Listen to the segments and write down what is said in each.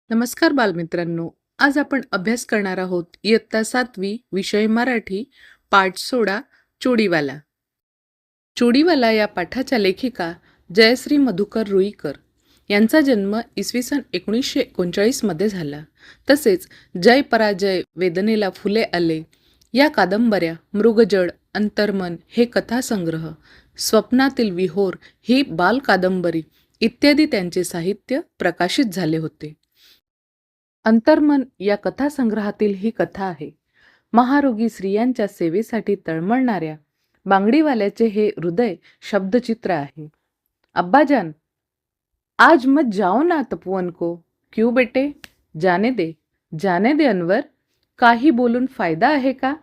नमस्कार बालमित्रांनो. आज आपण अभ्यास करणार आहोत इयत्ता 7वी विषय मराठी पाठ 16 चोडीवाला. चोडीवाला या पाठाच्या लेखिका जयश्री मधुकर रुईकर यांचा जन्म इसवी सन 1939 मध्ये झाला. तसेच जय पराजय, वेदनेला फुले आले या कादंबऱ्या, मृगजळ, अंतर्मन हे कथासंग्रह, स्वप्नातील विहोर ही बाल कादंबरी इत्यादी त्यांचे साहित्य प्रकाशित झाले होते. अंतर्मन या कथासंग्रहातील ही कथा आहे. महारोगी स्त्रियांच्या सेवेसाठी तळमळणाऱ्या बांगडीवाल्याचे हे हृदय शब्दचित्र आहे. अब्बाजान, आज मत जाओ ना तपोवन को. क्यों बेटे? जाने दे अनवर. काही बोलून फायदा आहे का?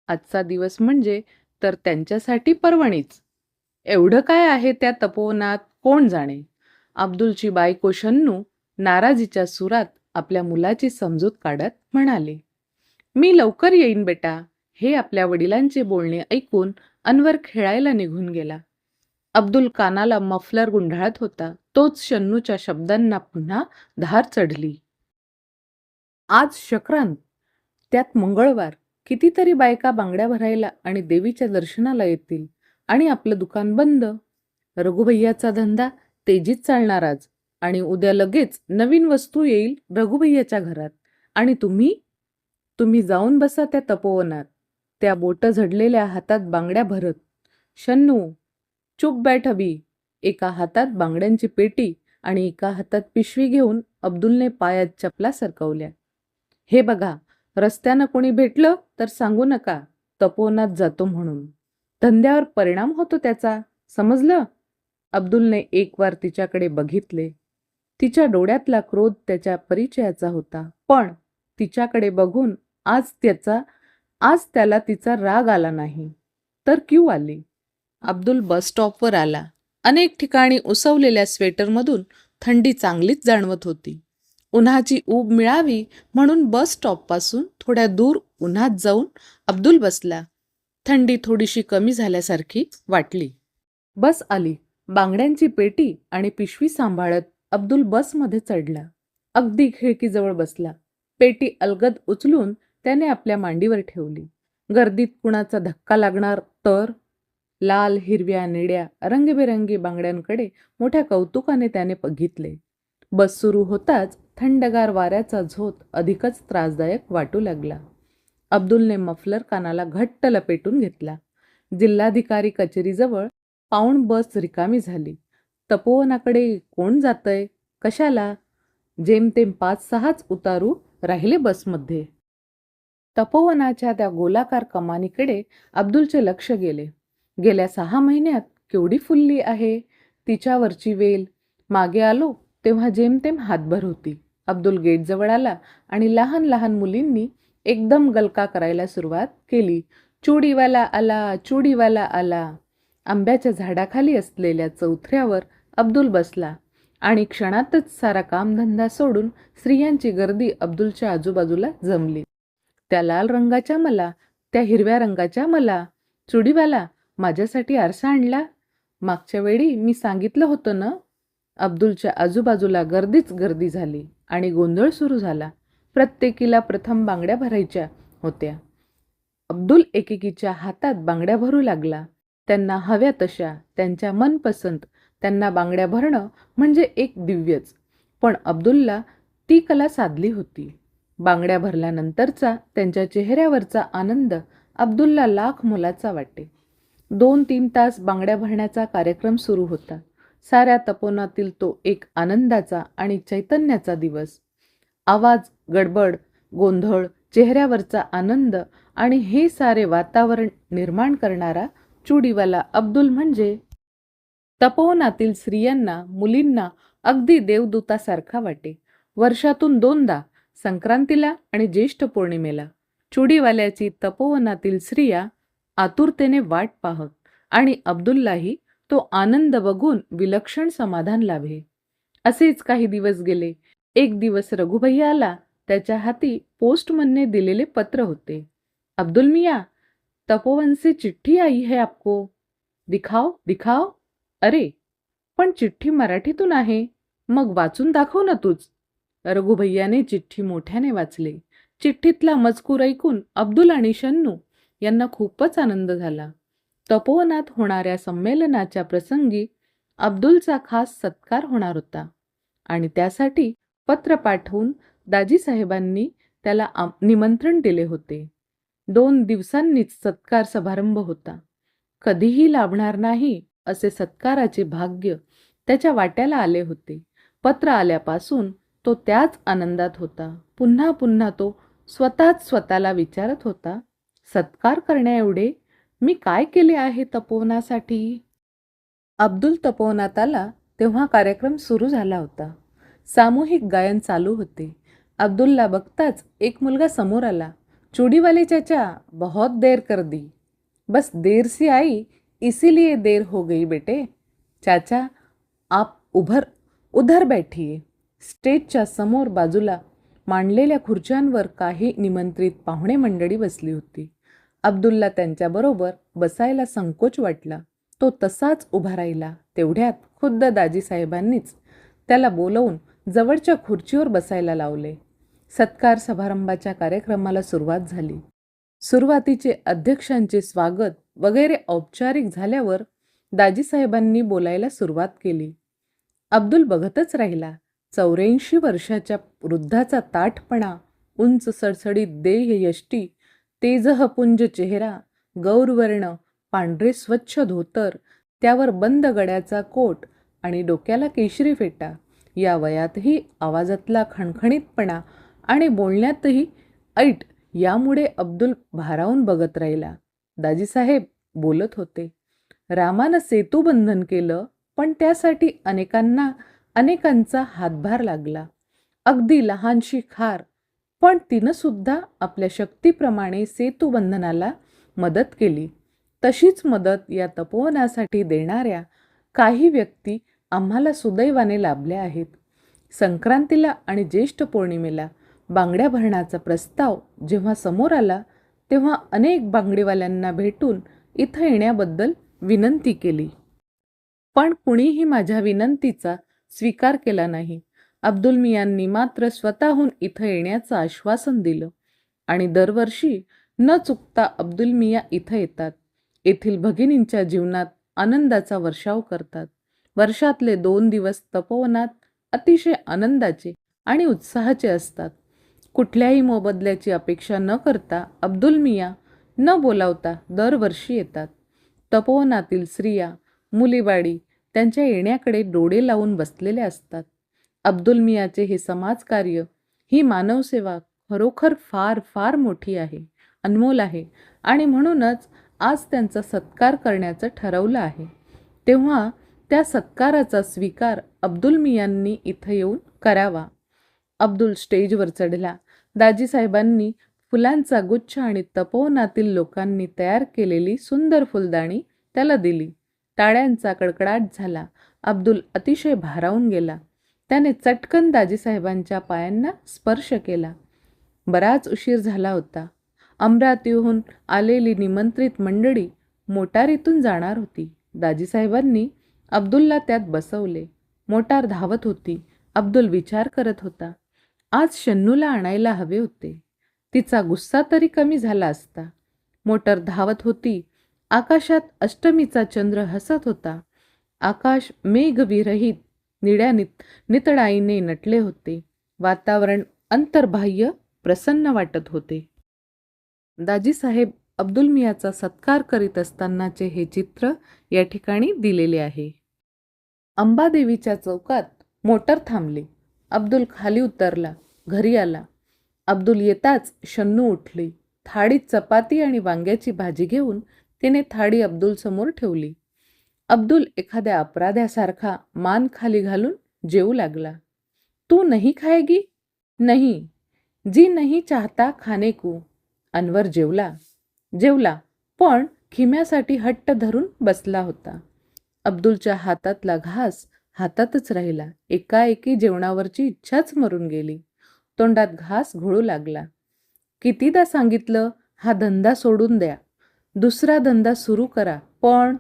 आजचा दिवस म्हणजे तर त्यांच्यासाठी पर्वणीच. एवढं काय आहे त्या तपोवनात कोण जाणे. अब्दुलची बायको शन्नू नाराजीच्या सुरात आपल्या मुलाची समजूत काढत म्हणाले. मी लवकर येईन बेटा. हे आपल्या वडिलांचे बोलणे ऐकून अनवर खेळायला निघून गेला. अब्दुल कानाला मफलर गुंढाळत होता. तोच शन्नूच्या शब्दांना पुन्हा धार चढली. आज संक्रांत, त्यात मंगळवार. कितीतरी बायका बांगड्या भरायला आणि देवीच्या दर्शनाला येतील आणि आपलं दुकान बंद. रघुभैयाचा धंदा तेजीत चालणार आज. आणि उद्या लगेच नवीन वस्तू येईल रघुभैयाच्या घरात. आणि तुम्ही जाऊन बसा त्या तपोवनात, त्या बोट झडलेल्या हातात बांगड्या भरत. शन्नू, चुप बैठ अभी. एका हातात बांगड्यांची पेटी आणि एका हातात पिशवी घेऊन अब्दुलने पायात चपला सरकवल्या. हे बघा, रस्त्यानं कोणी भेटलं तर सांगू नका तपोवनात जातो म्हणून. धंद्यावर परिणाम होतो त्याचा, समजलं? अब्दुलने एक वार तिच्याकडे बघितले. तिच्या डोळ्यातला क्रोध त्याच्या परिचयाचा होता. पण तिच्याकडे बघून आज त्याला तिचा राग आला नाही. तर क्यू आली. अब्दुल बस स्टॉपवर आला. अनेक ठिकाणी उसवलेल्या स्वेटरमधून थंडी चांगलीच जाणवत होती. उन्हाची ऊब मिळावी म्हणून बस स्टॉपपासून थोड्या दूर उन्हात जाऊन अब्दुल बसला. थंडी थोडीशी कमी झाल्यासारखी वाटली. बस आली. बांगड्यांची पेटी आणि पिशवी सांभाळत अब्दुल बसमध्ये चढला. अगदी खिडकीजवळ बसला. पेटी अलगद उचलून त्याने आपल्या मांडीवर ठेवली. गर्दीत कुणाचा धक्का लागणार तर? लाल, हिरव्या, निळ्या, रंगीबेरंगी बांगड्यांकडे मोठ्या कौतुकाने त्याने बघितले. बस सुरू होताच थंडगार वाऱ्याचा झोत अधिकच त्रासदायक वाटू लागला. अब्दुलने मफलर कानाला घट्ट लपेटून घेतला. जिल्हाधिकारी कचेरीजवळ पाऊण बस रिकामी झाली. तपोवनाकडे कोण जातंय? कशाला? जेमतेम 5-6च उतारू राहिले बसमध्ये. तपोवनाच्या त्या गोलाकार कमानीकडे अब्दुलचे लक्ष गेले. गेल्या 6 महिन्यात केवढी फुलली आहे. तिच्यावरची वेल. मागे आलो तेव्हा जेमतेम हातभर होती. अब्दुल गेटजवळ आला आणि लहान लहान मुलींनी एकदम गलका करायला सुरुवात केली. चुडीवाला आला, चुडीवाला आला. आंब्याच्या झाडाखाली असलेल्या चौथऱ्यावर अब्दुल बसला आणि क्षणातच सारा कामधंदा सोडून स्त्रियांची गर्दी अब्दुलच्या आजूबाजूला जमली. त्या लाल रंगाच्या मला, त्या हिरव्या रंगाच्या मला. चुडीवाला, माझ्यासाठी आरसा आणला? मागच्या वेळी मी सांगितलं होतं ना? अब्दुलच्या आजूबाजूला गर्दीच गर्दी झाली आणि गोंधळ सुरू झाला. प्रत्येकीला प्रथम बांगड्या भरायच्या होत्या. अब्दुल एकेकीच्या हातात बांगड्या भरू लागला. त्यांना हव्या तशा, त्यांच्या मनपसंत. त्यांना बांगड्या भरणं म्हणजे एक दिव्यच. पण अब्दुलला ती कला साधली होती. बांगड्या भरल्यानंतरचा त्यांच्या चेहऱ्यावरचा आनंद अब्दुलला लाख मोलाचा वाटे. 2-3 तास बांगड्या भरण्याचा कार्यक्रम सुरू होता. साऱ्या तपोवनातील तो एक आनंदाचा आणि चैतन्याचा दिवस. आवाज, गडबड, गोंधळ, चेहऱ्यावरचा आनंद आणि हे सारे वातावरण निर्माण करणारा चुडीवाला अब्दुल म्हणजे तपोवनातील स्त्रियांना, मुलींना अगदी देवदूतासारखा वाटे. वर्षातून 2दा, संक्रांतीला आणि ज्येष्ठ पौर्णिमेला, चुडीवाल्याची तपोवनातील स्त्रिया आतुरतेने वाट पाहत आणि अब्दुललाही तो आनंद बघून विलक्षण समाधान लाभे. असेच काही दिवस गेले. एक दिवस रघुभैया आला. त्याच्या हाती पोस्टमनने दिलेले पत्र होते. अब्दुल मियाँ, तपोवन से चिट्ठी आई है आपको. दिखाओ दिखाओ. अरे, पण चिठ्ठी मराठीतून आहे. मग वाचून दाखव ना तूच. रघुभैयाने चिठ्ठी मोठ्याने वाचली. चिठ्ठीतला मजकूर ऐकून अब्दुल आणि शन्नू यांना खूपच आनंद झाला. तपोवनात होणाऱ्या संमेलनाच्या प्रसंगी अब्दुलचा खास सत्कार होणार होता आणि त्यासाठी पत्र पाठवून दाजीसाहेबांनी त्याला निमंत्रण दिले होते. 2 दिवसांनीच सत्कार समारंभ होता. कधीही लाभणार नाही असे सत्काराचे भाग्य त्याच्या वाट्याला आले होते. पत्र आल्यापासून तो त्याच आनंदात होता. पुन्हा पुन्हा तो स्वतःच स्वतःला विचारत होता, सत्कार करण्याएवढे मी काय केले आहे तपोवनासाठी? अब्दुल तपोवनात आला तेव्हा कार्यक्रम सुरू झाला होता. सामूहिक गायन चालू होते. अब्दुलला बघताच एक मुलगा समोर आला. चूड़ीवाले चाचा, बहुत देर कर दी. बस देर से आई इसीलिए देर हो गई बेटे. चाचा आप उधर बैठिए. स्टेजच्या समोर बाजूला मांडलेल्या खुर्च्यांवर काही निमंत्रित पाहुणे मंडळी बसली होती. अब्दुलला त्यांच्याबरोबर बसायला संकोच वाटला. तो तसाच उभा राहिला. तेवढ्यात खुद्द दाजीसाहेबांनीच त्याला बोलवून जवळच्या खुर्चीवर बसायला लावले. सत्कार समारंभाच्या कार्यक्रमाला सुरुवात झाली. सुरुवातीचे अध्यक्षांचे स्वागत वगैरे औपचारिक झाल्यावर दाजीसाहेबांनी बोलायला सुरुवात केली. अब्दुल बघतच राहिला. 84 वर्षाच्या वृद्धाचा ताठपणा, उंच सडसडीत देह यष्टी, तेजःपुंज चेहरा, गौरवर्ण पांढरे स्वच्छ धोतर, त्यावर बंद गड्याचा कोट आणि डोक्याला केशरी फेटा. या वयातही आवाजातला खणखणीतपणा आणि बोलण्यातही ऐट यामुळे अब्दुल भारावून बघत राहिला. दाजीसाहेब बोलत होते. रामानं सेतूबंधन केलं, पण त्यासाठी अनेकांचा हातभार लागला. अगदी लहानशी खार, पण तिनं सुद्धा आपल्या शक्तीप्रमाणे सेतूबंधनाला मदत केली. तशीच मदत या तपोवनासाठी देणाऱ्या काही व्यक्ती आम्हाला सुदैवाने लाभल्या आहेत. संक्रांतीला आणि ज्येष्ठ पौर्णिमेला बांगड्या भरण्याचा प्रस्ताव जेव्हा समोर आला तेव्हा अनेक बांगडीवाल्यांना भेटून इथं येण्याबद्दल विनंती केली. पण कुणीही माझ्या विनंतीचा स्वीकार केला नाही. अब्दुल मियांनी मात्र स्वतःहून इथं येण्याचं आश्वासन दिलं आणि दरवर्षी न चुकता अब्दुल मियाँ इथं येतात. येथील भगिनींच्या जीवनात आनंदाचा वर्षाव करतात. वर्षातले 2 दिवस तपोवनात अतिशय आनंदाचे आणि उत्साहाचे असतात. कुठल्याही मोबदल्याची अपेक्षा न करता अब्दुल मियाँ न बोलावता दरवर्षी येतात. तपोवनातील स्त्रिया, मुलीबाळी त्यांच्या येण्याकडे डोळे लावून बसलेले असतात. अब्दुल मियाँचे हे समाजकार्य, ही मानवसेवा खरोखर फार फार मोठी आहे, अनमोल आहे आणि म्हणूनच आज त्यांचा सत्कार करण्याचं ठरवलं आहे. तेव्हा त्या सत्काराचा स्वीकार अब्दुल मियांनी इथं येऊन करावा. अब्दुल स्टेजवर चढला. दाजीसाहेबांनी फुलांचा गुच्छ आणि तपोवनातील लोकांनी तयार केलेली सुंदर फुलदाणी त्याला दिली. टाळ्यांचा कडकडाट झाला. अब्दुल अतिशय भारावून गेला. त्याने चटकन दाजीसाहेबांच्या पायांना स्पर्श केला. बराच उशीर झाला होता. अमरावतीहून आलेली निमंत्रित मंडळी मोटारीतून जाणार होती. दाजीसाहेबांनी अब्दुलला त्यात बसवले. मोटार धावत होती. अब्दुल विचार करत होता, आज शन्नूला आणायला हवे होते. तिचा गुस्सा तरी कमी झाला असता. मोटार धावत होती. आकाशात अष्टमीचा चंद्र हसत होता. आकाश मेघविरहित निळ्या नितळाईने नटले होते. वातावरण अंतर्बाह्य प्रसन्न वाटत होते. दाजीसाहेब अब्दुल मियाँचा सत्कार करीत असतानाचे हे चित्र या ठिकाणी दिलेले आहे. अंबादेवीच्या चौकात मोटर थांबली. अब्दुल खाली उतरला. घरी आला. अब्दुल येताच शन्नू उठली. थाळीत चपाती आणि वांग्याची भाजी घेऊन तिने थाळी अब्दुल समोर ठेवली. अब्दुल एखाद्या अपराध्यासारखा मान खाली घालून जेवू लागला. तू नहीं खाएगी? नहीं. जी नहीं चाहता खाने को. अनवर जेवला पण खिम्यासाठी हट्ट धरून बसला होता. अब्दुलच्या हातातला घास हातातच राहिला. एकाएकी जेवणावरची इच्छाच मरून गेली. तोंडात घास घोळू लागला. कितीदा सांगितलं, हा धंदा सोडून द्या, दुसरा धंदा सुरू करा, पण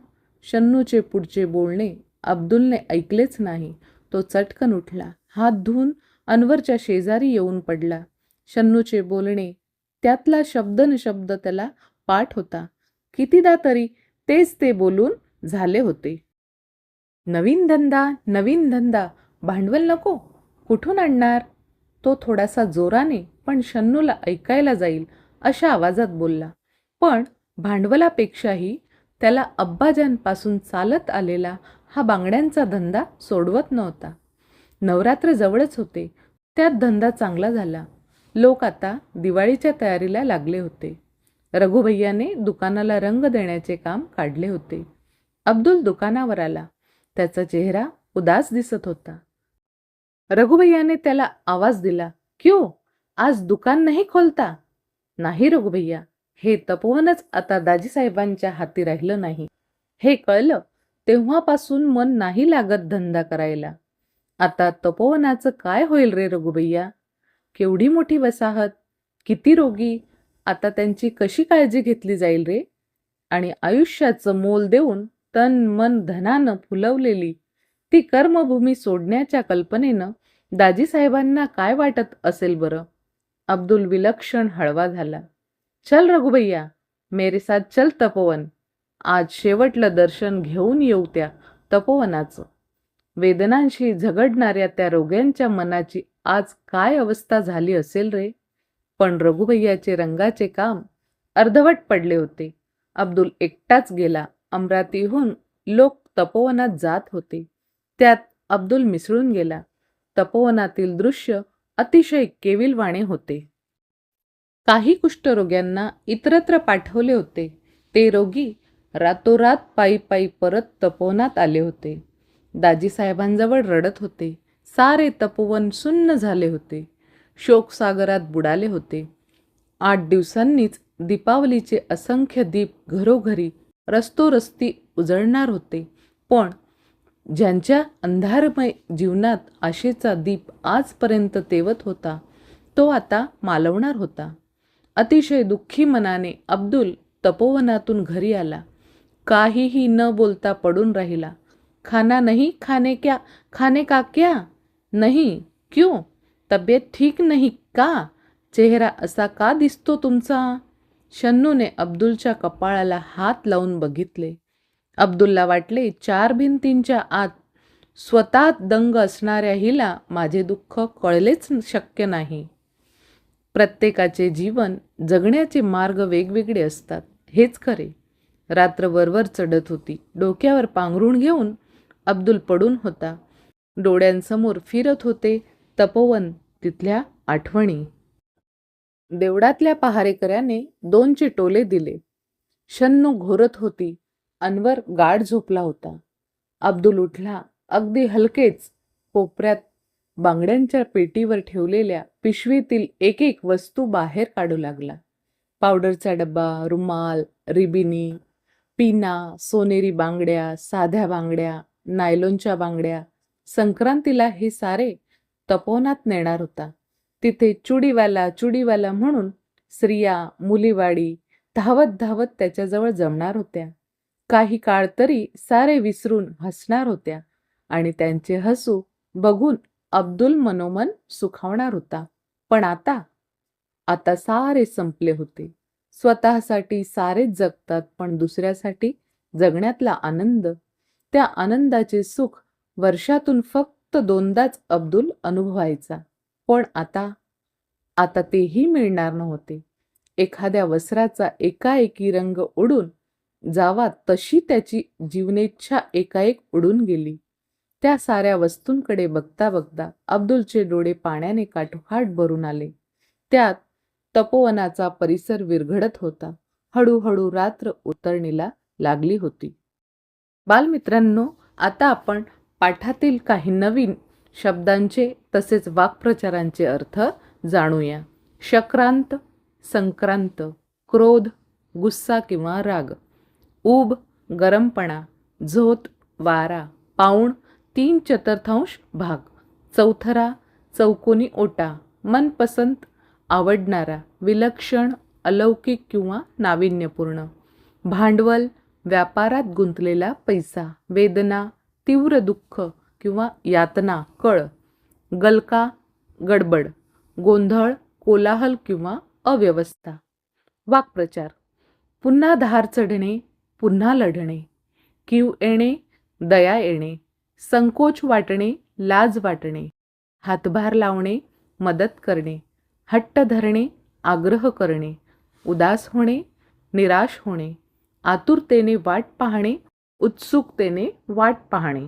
शन्नूचे पुढचे बोलणे अब्दुलने ऐकलेच नाही. तो चटकन उठला. हात धुवून अनवरच्या शेजारी येऊन पडला. शन्नूचे बोलणे, त्यातला शब्द न शब्द त्याला पाठ होता. कितीदा तरी तेच ते बोलून झाले होते. नवीन धंदा, नवीन धंदा, भांडवल नको? कुठून आणणार? तो थोडासा जोराने पण शन्नूला ऐकायला जाईल अशा आवाजात बोलला. पण भांडवलापेक्षाही त्याला अब्बाजांपासून चालत आलेला हा बांगड्यांचा धंदा सोडवत नव्हता. नवरात्र जवळच होते, त्यात धंदा चांगला झाला. लोक आता दिवाळीच्या तयारीला लागले होते. रघुभैयाने दुकानाला रंग देण्याचे काम काढले होते. अब्दुल दुकानावर आला. त्याचा चेहरा उदास दिसत होता. रघुभैयाने त्याला आवाज दिला, क्यों, आज दुकान नाही खोलता? नाही रघुभैया, हे तपोवनच आता दाजीसाहेबांच्या हाती राहिलं नाही. हे कळलं तेव्हापासून मन नाही लागत धंदा करायला. आता तपोवनाचं काय होईल रे रघुभैया? केवढी मोठी वसाहत, किती रोगी, आता त्यांची कशी काळजी घेतली जाईल रे? आणि आयुष्याचं मोल देऊन तन मन धनानं फुलवलेली ती कर्मभूमी सोडण्याच्या कल्पनेनं दाजीसाहेबांना काय वाटत असेल बरं? अब्दुल विलक्षण हळवा झाला. चल रघुभैया, मेरे साथ चल तपोवन. आज शेवटलं दर्शन घेऊन येऊ त्या तपोवनाचं. वेदनांशी झगडणाऱ्या त्या रोग्यांच्या मनाची आज काय अवस्था झाली असेल रे? पण रघुभैयाचे रंगाचे काम अर्धवट पडले होते. अब्दुल एकटाच गेला. अमरातीहून लोक तपोवनात जात होते. त्यात अब्दुल मिसळून गेला. तपोवनातील दृश्य अतिशय केविलवाणे होते. काही कुष्ठरोग्यांना इतरत्र पाठवले होते. ते रोगी रातोरात पायी पायी परत तपोवनात आले होते. दाजीसाहेबांजवळ रडत होते. सारे तपोवन सुन्न झाले होते. शोकसागरात बुडाले होते. 8 दिवसांनीच दीपावलीचे असंख्य दीप घरोघरी रस्तोरस्ती उजळणार होते. पण ज्यांच्या अंधारमय जीवनात आशेचा दीप आजपर्यंत तेवत होता, तो आता मालवणार होता. अतिशय दुःखी मनाने अब्दुल तपोवनातून घरी आला. काहीही न बोलता पडून राहिला. खाना नहीं, खाने का क्या? नहीं, क्यों? तब्येत ठीक नहीं का? चेहरा असा का दिसतो तुमचा? शन्नूने अब्दुलच्या कपाळाला हात लावून बघितले. अब्दुलला वाटले 4 भिंतींच्या आत स्वतः दंग असणाऱ्या हिला माझे दुःख कळलेच शक्य नाही. प्रत्येकाचे जीवन जगण्याचे मार्ग वेगवेगळे असतात, हेच खरे. रात्र वरवर चढत होती. डोक्यावर पांघरूण घेऊन अब्दुल पडून होता. डोळ्यांसमोर फिरत होते तपोवन, तिथल्या आठवणी. देवडातल्या पहारेकऱ्याने 2चे टोले दिले. शन्नू घोरत होती. अनवर गाढ झोपला होता. अब्दुल उठला. अगदी हलकेच कोपऱ्यात बांगड्यांच्या पेटीवर ठेवलेल्या पिशवीतील एक एक वस्तू बाहेर काढू लागला. पावडरचा डब्बा, रुमाल, रिबिनी, पिना, सोनेरी बांगड्या, साध्या बांगड्या, नायलॉनच्या बांगड्या. संक्रांतीला हे सारे तपोवनात नेणार होता. तिथे चुडीवाला म्हणून स्त्रिया, मुलीवाडी धावत धावत त्याच्याजवळ जमणार होत्या. काही काळ तरी सारे विसरून हसणार होत्या आणि त्यांचे हसू बघून अब्दुल मनोमन सुखावणार होता. पण आता सारे संपले होते. स्वतःसाठी सारेच जगतात, पण दुसऱ्यासाठी जगण्यातला आनंद, त्या आनंदाचे सुख वर्षातून फक्त 2दाच अब्दुल अनुभवायचा. पण आता तेही मिळणार नव्हते. एखाद्या वस्त्राचा एकाएकी रंग उडून जावा तशी त्याची जीवनेच्छा एकाएक उडून गेली. त्या साऱ्या वस्तूंकडे बघता बघता अब्दुलचे डोळे पाण्याने काठोकाठ भरून आले. त्यात तपोवनाचा परिसर विरघळत होता. हळूहळू रात्र उतरणीला लागली होती. बालमित्रांनो, आता आपण पाठातील काही नवीन शब्दांचे तसेच वाक्प्रचारांचे अर्थ जाणूया. शक्रांत, संक्रांत, क्रोध, गुस्सा किंवा राग, ऊब, गरमपणा, झोत, वारा, पाऊण, 3/4 भाग, चौथरा, चौकोनी ओटा, मनपसंत, आवडणारा, विलक्षण, अलौकिक किंवा नाविन्यपूर्ण, भांडवल, व्यापारात गुंतलेला पैसा, वेदना, तीव्र दुःख किंवा यातना, कळ, गलका, गडबड, गोंधळ, कोलाहल किंवा अव्यवस्था. वाक्प्रचार: पुन्हा धार चढणे, पुन्हा लढणे, कीव येणे, दया येणे, संकोच वाटणे, लाज वाटणे, हातभार लावणे, मदत करणे, हट्ट धरणे, आग्रह करणे, उदास होणे, निराश होणे, आतुरतेने वाट पाहणे, उत्सुकतेने वाट पाहणे.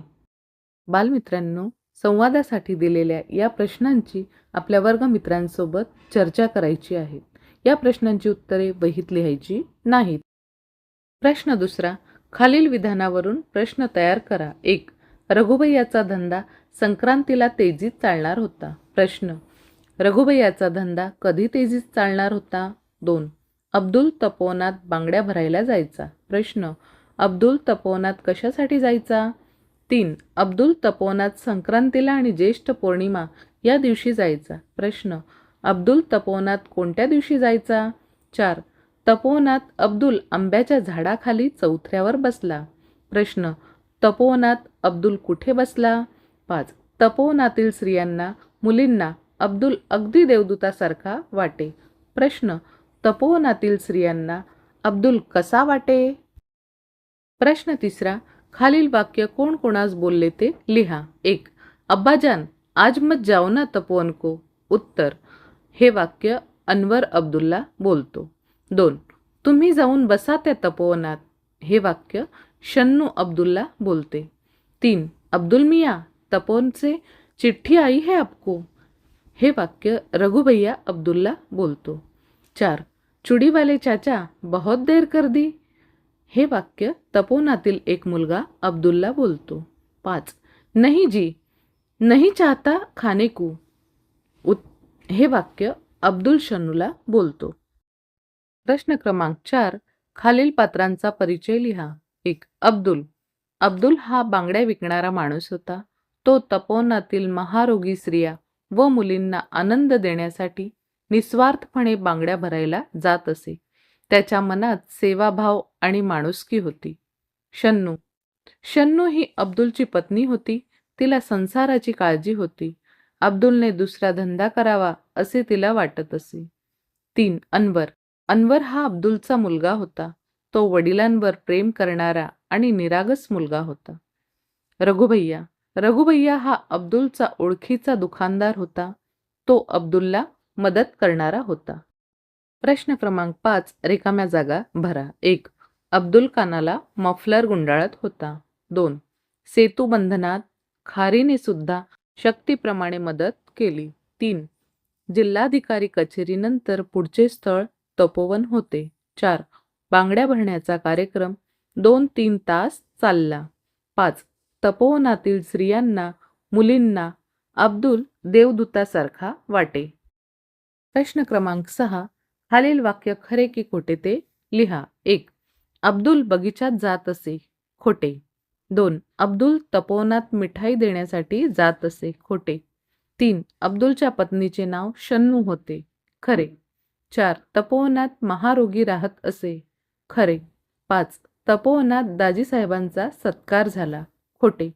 बालमित्रांनो, संवादासाठी दिलेल्या या प्रश्नांची आपल्या वर्गमित्रांसोबत चर्चा करायची आहे. या प्रश्नांची उत्तरे वहीत लिहायची नाहीत. प्रश्न दुसरा. खालील विधानावरून प्रश्न तयार करा. 1. रघुभैयाचा धंदा संक्रांतीला तेजीत चालणार होता. प्रश्न: रघुभैयाचा धंदा कधी तेजीत चालणार होता? 2. अब्दुल तपोवनात बांगड्या भरायला जायचा. प्रश्न: अब्दुल तपोवनात कशासाठी जायचा? 3. अब्दुल तपोवनात संक्रांतीला आणि ज्येष्ठ पौर्णिमा या दिवशी जायचा. प्रश्न: अब्दुल तपोवनात कोणत्या दिवशी जायचा? 4. तपोवनात अब्दुल आंब्याच्या झाडाखाली चौथऱ्यावर बसला. प्रश्न: तपोवनात अब्दुल कुठे बसला? 5. तपोवनातील स्त्रियांना, मुलींना अब्दुल अगदी देवदूतासारखा वाटे. प्रश्न: तपोवनातील स्त्रियांना अब्दुल कसा वाटे? प्रश्न तिसरा. खालील वाक्य कोण कोणास बोलले ते लिहा. 1. अब्बाजान, आज मत जाओ ना तपोवन को. उत्तर: हे वाक्य अनवर अब्दुलला बोलतो. 2. तुम्ही जाऊन बसा त्या तपोवनात. हे वाक्य शन्नू अब्दुलला बोलते. 3. अब्दुल मियाँ, तपोवन से चिट्ठी आई है आपको. हे वाक्य रघुभैया अब्दुलला बोलतो. 4. चुडीवाले चाचा, बहुत देर कर दी. हे वाक्य तपोवनातील एक मुलगा अब्दुलला बोलतो. 5. नहीं जी, नहीं चाहता खाने को. हे वाक्य अब्दुल शन्नूला बोलतो. प्रश्न क्रमांक 4. खालील पात्रांचा परिचय लिहा. 1. अब्दुल. अब्दुल हा बांगड्या विकणारा माणूस होता. तो तपोवनातील महारोगी स्त्रिया व मुलींना आनंद देण्यासाठी निस्वार्थपणे बांगड्या भरायला जात असे. त्याच्या मनात सेवाभाव आणि माणुसकी होती. शन्नू. शन्नू ही अब्दुलची पत्नी होती. तिला संसाराची काळजी होती. अब्दुलने दुसरा धंदा करावा असे तिला वाटत असे. 3. अनवर. अनवर हा अब्दुलचा मुलगा होता. तो वडिलांवर प्रेम करणारा आणि निरागस मुलगा होता. रघुभैया. रघुभैया हा अब्दुलचा ओळखीचा दुकानदार होता. तो अब्दुलला मदत करणारा होता. प्रश्न क्रमांक 5. रिकाम्या जागा भरा. 1. अब्दुल कानाला मफलर गुंडाळत होता. 2. सेतूबंधनात खारीने सुद्धा शक्तीप्रमाणे मदत केली. 3. जिल्हाधिकारी कचेरीनंतर पुढचे स्थळ तपोवन होते. 4. बांगड्या भरण्याचा कार्यक्रम 2-3 तास चालला. 5. तपोवनातील स्त्रियांना, मुलींना अब्दुल देवदूतासारखा वाटे. प्रश्न क्रमांक 6. खालील वाक्य खरे की खोटे ते लिहा. 1. अब्दुल बगीचात जात असे. खोटे. 2. अब्दुल तपोवनात मिठाई देण्यासाठी जात असे. खोटे. 3. अब्दुलच्या पत्नीचे नाव शन्नू होते. खरे. 4. तपोवनात महारोगी राहत असे. खरे. 5. तपोवनात दाजीसाहेबांचा सत्कार झाला. खोटे.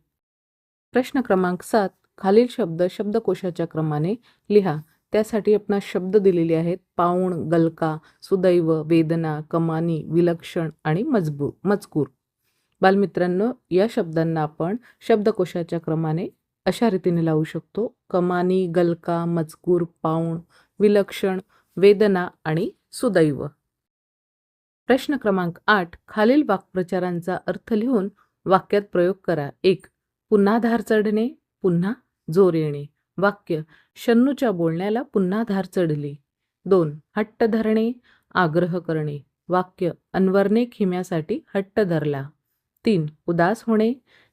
प्रश्न क्रमांक 7. खालील शब्द शब्दकोशाच्या क्रमाने लिहा. त्यासाठी आपण शब्द दिलेले आहेत. पाऊण, गलका, सुदैव, वेदना, कमानी, विलक्षण आणि मजकूर. बालमित्रांनो, या शब्दांना आपण शब्दकोशाच्या क्रमाने अशा रीतीने लावू शकतो. कमानी, गलका, मजकूर, पाऊण, विलक्षण, वेदना आणि सुदैव. प्रश्न क्रमांक 8. खालील वाक्प्रचारांचा अर्थ लिहून वाक्यात प्रयोग करा. 1. पुन्हा धार चढणे, पुन्हा जोर येणे. वाक्य शन्नूच्या बोलण्याला पुन्हा धार चढली. 2. हट्ट धरणे, आग्रह करणे. वाक्य अनवरने खिम्यासाठी हट्ट धरला. 3. उदास होणे,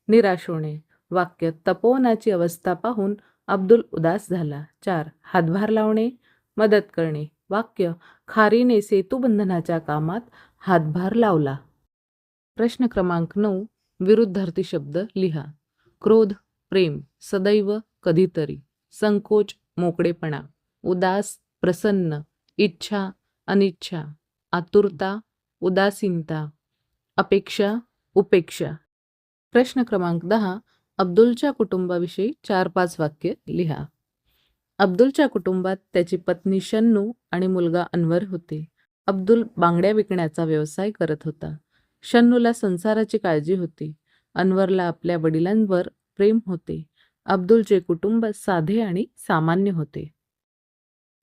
निराश होणे. वाक्य तपोवनाची अवस्था पाहून अब्दुल उदास झाला. 4. हातभार लावणे, मदत करणे. वाक्य खारीने सेतूबंधनाच्या कामात हातभार लावला. प्रश्न क्रमांक 9. विरुद्धार्थी शब्द लिहा. क्रोध, प्रेम, सदैव, कधीतरी. संकोच, मोकळेपणा. उदास, प्रसन्न. इच्छा, अनिच्छा. आतुरता, उदासीनता. अपेक्षा, उपेक्षा. प्रश्न क्रमांक 10. अब्दुलच्या कुटुंबाविषयी 4-5 वाक्य लिहा. अब्दुलच्या कुटुंबात त्याची पत्नी शन्नू आणि मुलगा अनवर होते. अब्दुल बांगड्या विकण्याचा व्यवसाय करत होता. शन्नूला संसाराची काळजी होती. अनवरला आपल्या वडिलांवर प्रेम होते. अब्दुलचे कुटुंब साधे आणि सामान्य होते.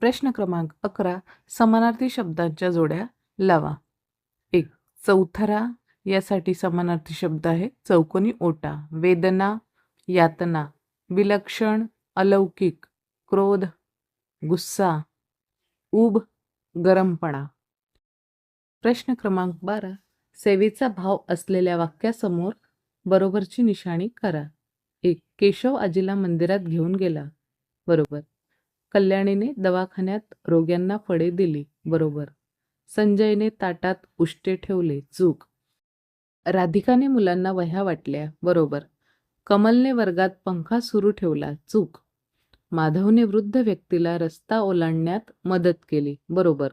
प्रश्न क्रमांक 11. समानार्थी शब्दांच्या जोड्या लावा. 1. चौथरा यासाठी समानार्थी शब्द आहे चौकोनी ओटा. वेदना, यातना. विलक्षण, अलौकिक. क्रोध, गुस्सा. ऊब, गरमपणा. प्रश्न क्रमांक 12. सेवेचा भाव असलेल्या वाक्यासमोर बरोबरची निशाणी करा. 1. केशव आजीला मंदिरात घेऊन गेला. बरोबर. कल्याणीने दवाखान्यात रोग्यांना फळे दिली. बरोबर. संजयने ताटात उष्टे ठेवले. चूक. राधिकाने मुलांना वह्या वाटल्या. बरोबर. कमलने वर्गात पंखा सुरू ठेवला. चूक. माधवने वृद्ध व्यक्तीला रस्ता ओलांडण्यात मदत केली. बरोबर.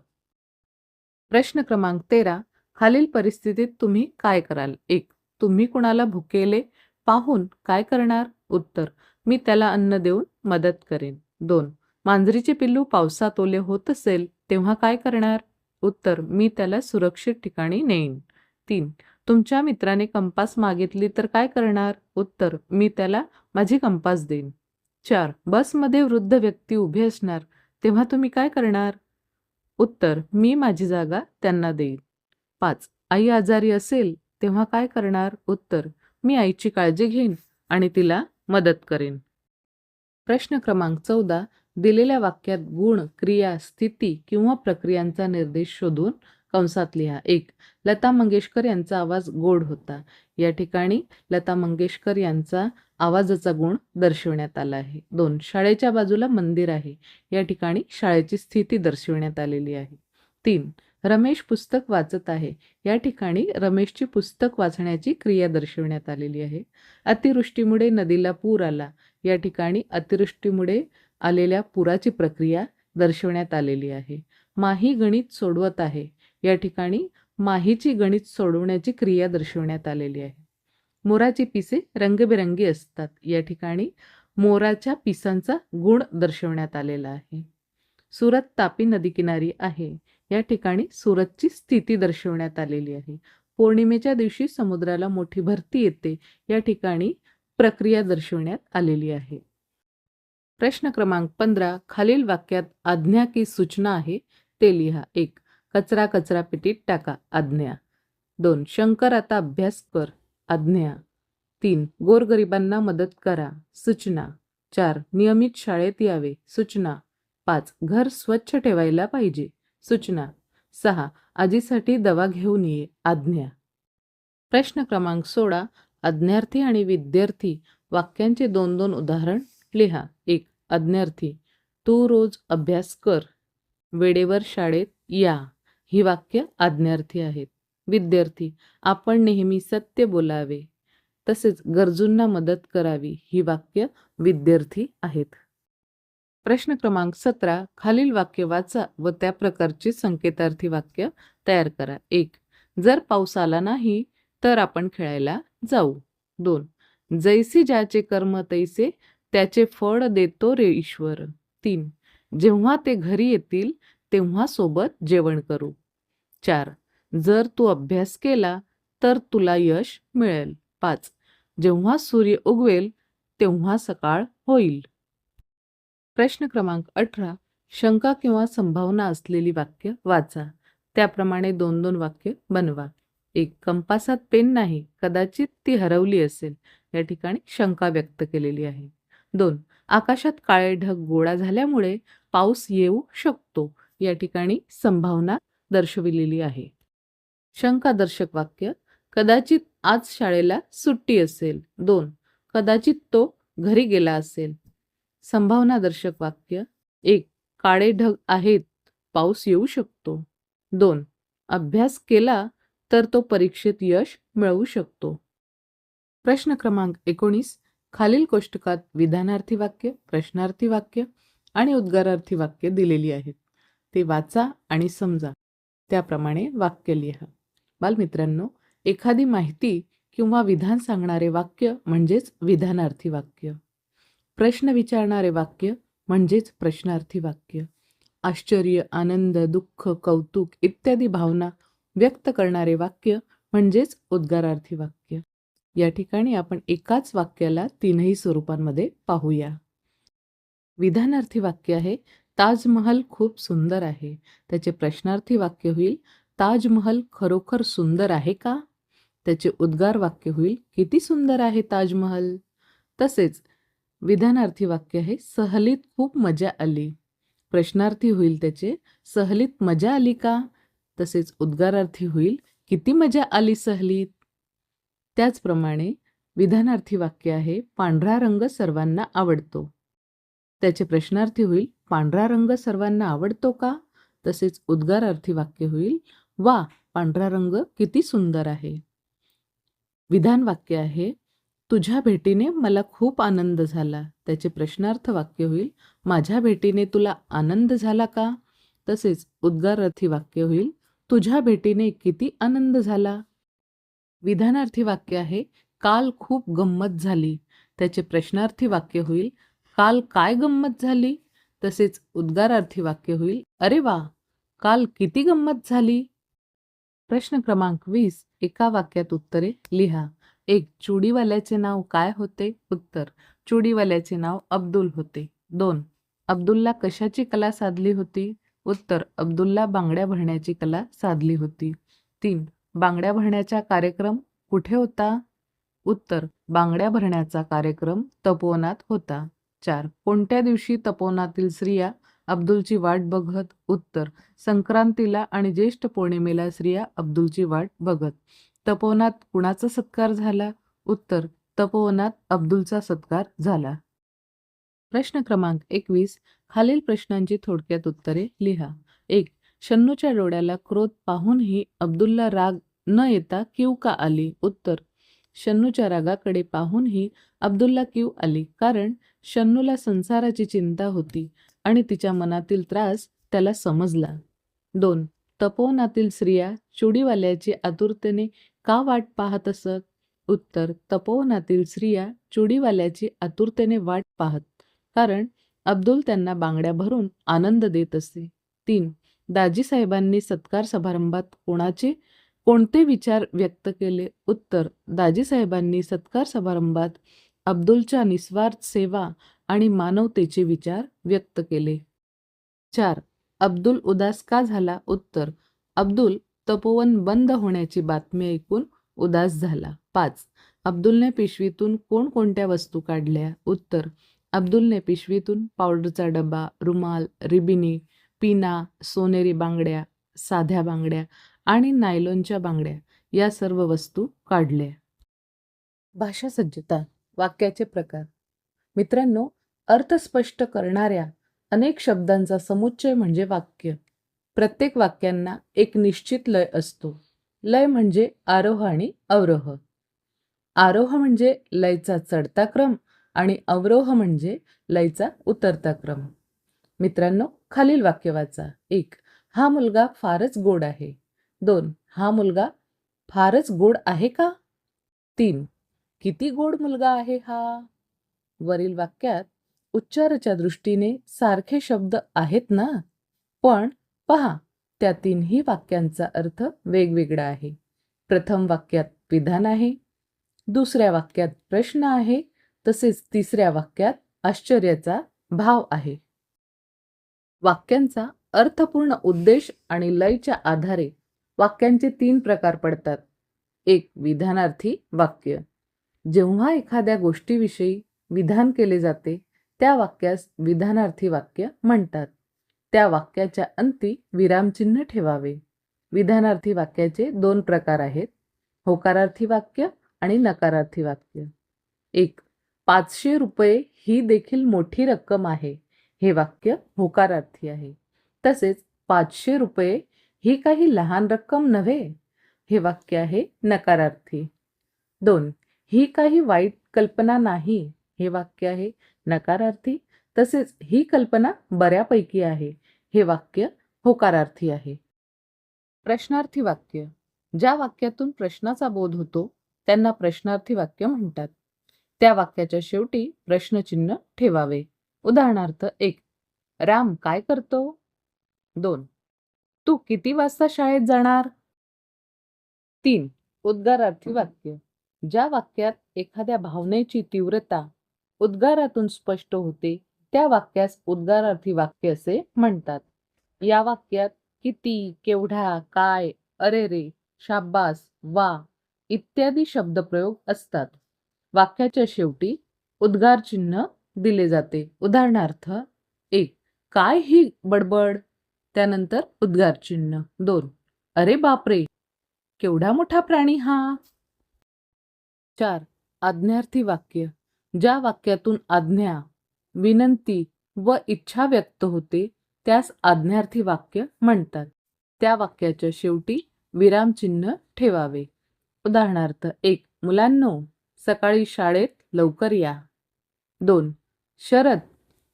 प्रश्न क्रमांक 13. खालील परिस्थितीत तुम्ही काय कराल? 1. तुम्ही कुणाला भुकेले पाहून काय करणार? उत्तर. मी त्याला अन्न देऊन मदत करेन. 2. मांजरीचे पिल्लू पावसात ओले होत असेल तेव्हा काय करणार? उत्तर. मी त्याला सुरक्षित ठिकाणी नेईन. 3. तुमच्या मित्राने कंपास मागितली तर काय करणार? उत्तर. मी त्याला माझी कंपास देईन. 4. बसमध्ये वृद्ध व्यक्ती उभी असणार तेव्हा तुम्ही काय करणार? उत्तर. मी माझी जागा त्यांना देईन. 5. आई आजारी असेल तेव्हा काय करणार? उत्तर. मी आईची काळजी घेईन आणि तिला मदत करेन. प्रश्न क्रमांक 14. दिलेल्या वाक्यात गुण, क्रिया, स्थिती किंवा प्रक्रियांचा निर्देश शोधून कंसात लिहा. 1. लता मंगेशकर यांचा आवाज गोड होता. या ठिकाणी लता मंगेशकर यांचा आवाजाचा गुण दर्शविण्यात आला आहे. 2. शाळेच्या बाजूला मंदिर आहे. या ठिकाणी शाळेची स्थिती दर्शविण्यात आलेली आहे. 3. रमेश पुस्तक वाचत आहे. या ठिकाणी रमेशची पुस्तक वाचण्याची क्रिया दर्शविण्यात आलेली आहे. अतिवृष्टीमुळे नदीला पूर आला. या ठिकाणी अतिवृष्टीमुळे आलेल्या पुराची प्रक्रिया दर्शवण्यात आलेली आहे. माही गणित सोडवत आहे. या ठिकाणी माहीची गणित सोडवण्याची क्रिया दर्शवण्यात आलेली आहे. मोराची पिसे रंगबेरंगी असतात. या ठिकाणी मोराच्या पिसांचा गुण दर्शवण्यात आलेला आहे. सुरत तापी नदीकिनारी आहे. या ठिकाणी सुरतची स्थिती दर्शवण्यात आलेली आहे. पौर्णिमेच्या दिवशी समुद्राला मोठी भरती येते. या ठिकाणी प्रक्रिया दर्शवण्यात आलेली आहे. प्रश्न क्रमांक 15. खालील वाक्यात आज्ञा की सूचना आहे ते लिहा. 1. कचरा कचरा पेटीत टाका. आज्ञा. 2. शंकर आता अभ्यास कर. आज्ञा. 3. गोरगरिबांना मदत करा. सूचना. 4. नियमित शाळेत यावे. सूचना. 5. घर स्वच्छ ठेवायला पाहिजे. सूचना. 6. आजीसाठी दवा घेऊन ये. आज्ञा. प्रश्न क्रमांक 16. आज्ञार्थी आणि विद्यार्थी वाक्यांचे 2-2 उदाहरण लिहा. 1. आज्ञार्थी. तू रोज अभ्यास कर. वेळेवर शाळेत या. ही वाक्य आज्ञार्थी आहेत. विद्यार्थी. आपण नेहमी सत्य बोलावे. तसेच गरजूंना मदत करावी. ही वाक्य विद्यार्थी आहेत. प्रश्न क्रमांक 17. खालील वाक्य वाचा व त्या प्रकारची संकेतार्थी वाक्य तयार करा. 1. जर पाऊस आला नाही तर आपण खेळायला जाऊ. 2. जैसी ज्याचे कर्म तैसे त्याचे फळ देतो रे ईश्वर. 3. जेव्हा ते घरी येतील तेव्हा सोबत जेवण करू. 4. जर तू अभ्यास केला तर तुला यश मिळेल. 5. जेव्हा सूर्य उगवेल तेव्हा सकाळ होईल. प्रश्न क्रमांक 18. शंका किंवा संभावना असलेली वाक्य वाचा. त्याप्रमाणे 2-2 वाक्य बनवा. 1. कंपासात पेन नाही. कदाचित ती हरवली असेल. या ठिकाणी शंका व्यक्त केलेली आहे. 2. आकाशात काळे ढग गोळा झाल्यामुळे पाऊस येऊ शकतो. या ठिकाणी संभावना दर्शविलेली आहे. शंकादर्शक वाक्य. कदाचित आज शाळेला सुट्टी असेल. 2. कदाचित तो घरी गेला असेल. संभावनादर्शक वाक्य. 1. काळे ढग आहेत. पाऊस येऊ शकतो. 2. अभ्यास केला तर तो परीक्षेत यश मिळवू शकतो. प्रश्न क्रमांक 19. खालील कोष्टकात विधानार्थी वाक्य, प्रश्नार्थी वाक्य आणि उद्गारार्थी वाक्य दिलेली आहेत. ते वाचा आणि समजा. त्याप्रमाणे वाक्य लिहा. बालमित्रांनो, एखादी माहिती किंवा विधान सांगणारे वाक्य म्हणजेच विधानार्थी वाक्य. प्रश्न विचारणारे वाक्य म्हणजेच प्रश्नार्थी वाक्य. आश्चर्य, आनंद, दुःख, कौतुक इत्यादी भावना व्यक्त करणारे वाक्य म्हणजेच उद्गारार्थी वाक्य. या ठिकाणी आपण एकाच वाक्याला तीनही स्वरूपांमध्ये पाहूया. विधानार्थी वाक्य आहे, ताजमहल खूप सुंदर आहे. त्याचे प्रश्नार्थी वाक्य होईल, ताजमहल खरोखर सुंदर आहे का? त्याचे उद्गार वाक्य होईल, किती सुंदर आहे ताजमहल. तसेच विधानार्थी वाक्य आहे, सहलीत खूप मजा आली. प्रश्नार्थी होईल त्याचे, सहलीत मजा आली का? तसेच उद्गारार्थी होईल, किती मजा आली सहलीत. त्याचप्रमाणे विधानार्थी वाक्य आहे, पांढरा रंग सर्वांना आवडतो. त्याचे प्रश्नार्थी होईल, पांढरा रंग सर्वांना आवडतो का? तसेच उद्गारार्थी वाक्य होईल, वा, पांढरा रंग किती सुंदर आहे. विधान वाक्य आहे, तुझ्या भेटीने मला खूप आनंद झाला. त्याचे प्रश्नार्थ वाक्य होईल, माझ्या भेटीने तुला आनंद झाला का? तसेच उद्गारार्थी वाक्य होईल, तुझ्या भेटीने किती आनंद झाला. विधानार्थी वाक्य आहे, काल खूप गंमत झाली. त्याचे प्रश्नार्थी वाक्य होईल, काल काय गंमत झाली. तसेच उद्गारार्थी वाक्य होईल, अरे वा, काल किती गंमत झाली. प्रश्न क्रमांक 20. एका वाक्यात उत्तरे लिहा. 1. चुडीवाल्याचे नाव काय होते? उत्तर, चुडीवाल्याचे नाव अब्दुल होते. 2. अब्दुलला कशाची कला साधली होती? उत्तर, अब्दुलला बांगड्या भरण्याची कला साधली होती. 3. बांगड्या भरण्याचा कार्यक्रम कुठे होता? उत्तर, बांगड्या भरण्याचा कार्यक्रम तपोवनात होता. 4. कोणत्या दिवशी तपोवनातील स्त्रिया अब्दुलची वाट बघत? उत्तर, संक्रांतीला आणि ज्येष्ठ पौर्णिमेला स्त्रिया अब्दुलची वाट बघत. तपोवनात कुणाचा सत्कार झाला? उत्तर, तपोवनात अब्दुलचा सत्कार झाला. प्रश्न क्रमांक 21. खालील प्रश्नांची थोडक्यात उत्तरे लिहा. 1. शन्नूच्या डोळ्याला क्रोध पाहूनही अब्दुलला राग न येता कीव का आली? उत्तर, शन्नूच्या रागाकडे पाहूनही अब्दुलला कीव आली, कारण शन्नूला संसाराची चिंता होती आणि तिच्या मनातील त्रास त्याला समजला. 2. तपोवनातील स्त्रिया चुडीवाल्याची आतुरतेने का वाट पाहत असत? उत्तर, तपोवनातील स्त्रिया चुडीवाल्याची आतुरतेने वाट पाहत, कारण अब्दुल त्यांना बांगड्या भरून आनंद देत असे. 3. दाजीसाहेबांनी सत्कार समारंभात कोणते विचार व्यक्त केले? उत्तर, दाजीसाहेबांनी सत्कार समारंभात अब्दुलच्या निस्वार्थ सेवा आणि मानवतेचे विचार व्यक्त केले. 4. अब्दुल उदास का झाला? उत्तर, अब्दुल तपोवन बंद होण्याची बातमी ऐकून उदास झाला. 5. अब्दुलने पिशवीतून कोणकोणत्या वस्तू काढल्या? उत्तर, अब्दुलने पिशवीतून पावडरचा डबा, रुमाल, रिबिनी, पिना, सोनेरी बांगड्या, साध्या बांगड्या आणि नायलॉनच्या बांगड्या या सर्व वस्तू काढल्या. भाषा सज्जता. वाक्याचे प्रकार. मित्रांनो, अर्थ स्पष्ट करणाऱ्या अनेक शब्दांचा समुच्चय म्हणजे वाक्य. प्रत्येक वाक्यांना एक निश्चित लय असतो. लय म्हणजे आरोह आणि अवरोह. आरोह म्हणजे लयचा चढता क्रम आणि अवरोह म्हणजे लयचा उतरता क्रम. मित्रांनो, खालील वाक्य वाचा. 1. हा मुलगा फारच गोड आहे. 2. हा मुलगा फारच गोड आहे का? 3. किती गोड मुलगा आहे हा? वरील वाक्यात उच्चाराच्या दृष्टीने सारखे शब्द आहेत ना? पण पहा, त्या तीनही वाक्यांचा अर्थ वेगवेगळा आहे. प्रथम वाक्यात विधान आहे, दुसऱ्या वाक्यात प्रश्न आहे, तसेच तिसऱ्या वाक्यात आश्चर्याचा भाव आहे. वाक्यांचा अर्थपूर्ण उद्देश आणि लयच्या आधारे वाक्यांचे 3 प्रकार पडतात. 1. विधानार्थी वाक्य. जेव्हा एखाद्या गोष्टीविषयी विधान केले जाते त्या वाक्यास विधानार्थी वाक्य म्हणतात. त्या वाक्याच्या अंती विरामचिन्ह ठेवावे. विधानार्थी वाक्याचे 2 प्रकार आहेत, होकारार्थी वाक्य आणि नकारार्थी वाक्य. 1. 500 रुपये ही देखील मोठी रक्कम आहे. हे वाक्य होकारार्थी आहे. तसेच 500 रुपये ही काही लहान रक्कम नव्हे. हे वाक्य आहे नकारार्थी. 2. ही काही वाईट कल्पना नाही. हे वाक्य आहे नकारार्थी. तसेच ही कल्पना बऱ्यापैकी आहे. हे वाक्य होकारार्थी आहे. प्रश्नार्थी वाक्य. ज्या वाक्यातून प्रश्नाचा बोध होतो त्यांना प्रश्नार्थी वाक्य म्हणतात. त्या वाक्याच्या शेवटी प्रश्नचिन्ह ठेवावे. उदाहरणार्थ 1. राम काय करतो? 2. तू किती वाजता शाळेत जाणार? 3. उद्गारार्थी वाक्य. ज्या वाक्यात एखाद्या भावनेची तीव्रता उद्गारातून स्पष्ट होते, त्या वाक्यास उद्गारार्थी वाक्य असे म्हणतात. या वाक्यात किती, केवढा, काय, अरे रे, शाब्बास, वा इत्यादी शब्दप्रयोग असतात. वाक्याच्या शेवटी उद्गार चिन्ह दिले जाते. उदाहरणार्थ 1. काय ही बडबड? त्यानंतर उद्गार चिन्ह. 2. अरे बापरे, केवढा मोठा प्राणी हा? 4. आज्ञार्थी वाक्य. ज्या वाक्यातून आज्ञा, विनंती व इच्छा व्यक्त होते, त्यास आज्ञार्थी वाक्य म्हणतात. त्या वाक्याच्या शेवटी विरामचिन्ह ठेवावे. उदाहरणार्थ 1. मुलांनो, सकाळी शाळेत लवकर या. 2. शरद,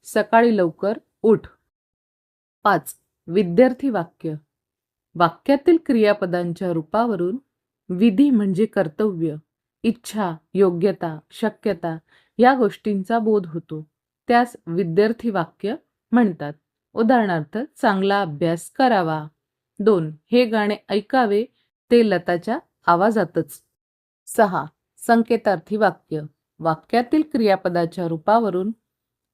सकाळी लवकर उठ. 5. विद्यार्थी वाक्य. वाक्यातील क्रियापदांच्या रूपावरून विधी म्हणजे कर्तव्य, इच्छा, योग्यता, शक्यता या गोष्टींचा बोध होतो. त्यास विद्यार्थी वाक्य म्हणतात. उदाहरणार्थ चांगला अभ्यास करावा. 2. हे गाणे ऐकावे ते लताच्या आवाजातच. 6. संकेतार्थी वाक्य. वाक्यातील क्रियापदाच्या रूपावरून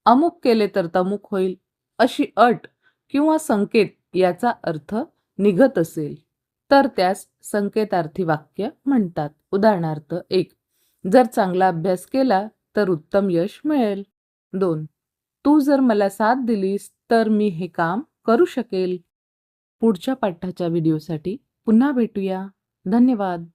अमुक केले तर तमुक होईल अशी अट किंवा संकेत याचा अर्थ निघत असेल तर त्यास संकेतार्थी वाक्य म्हणतात. उदाहरणार्थ 1. जर चांगला अभ्यास केला तर उत्तम यश मिळेल. 2. तू जर मला साथ दिलीस तर मी हे काम करू शकेल. पुढच्या पाठाच्या व्हिडिओसाठी पुन्हा भेटूया. धन्यवाद.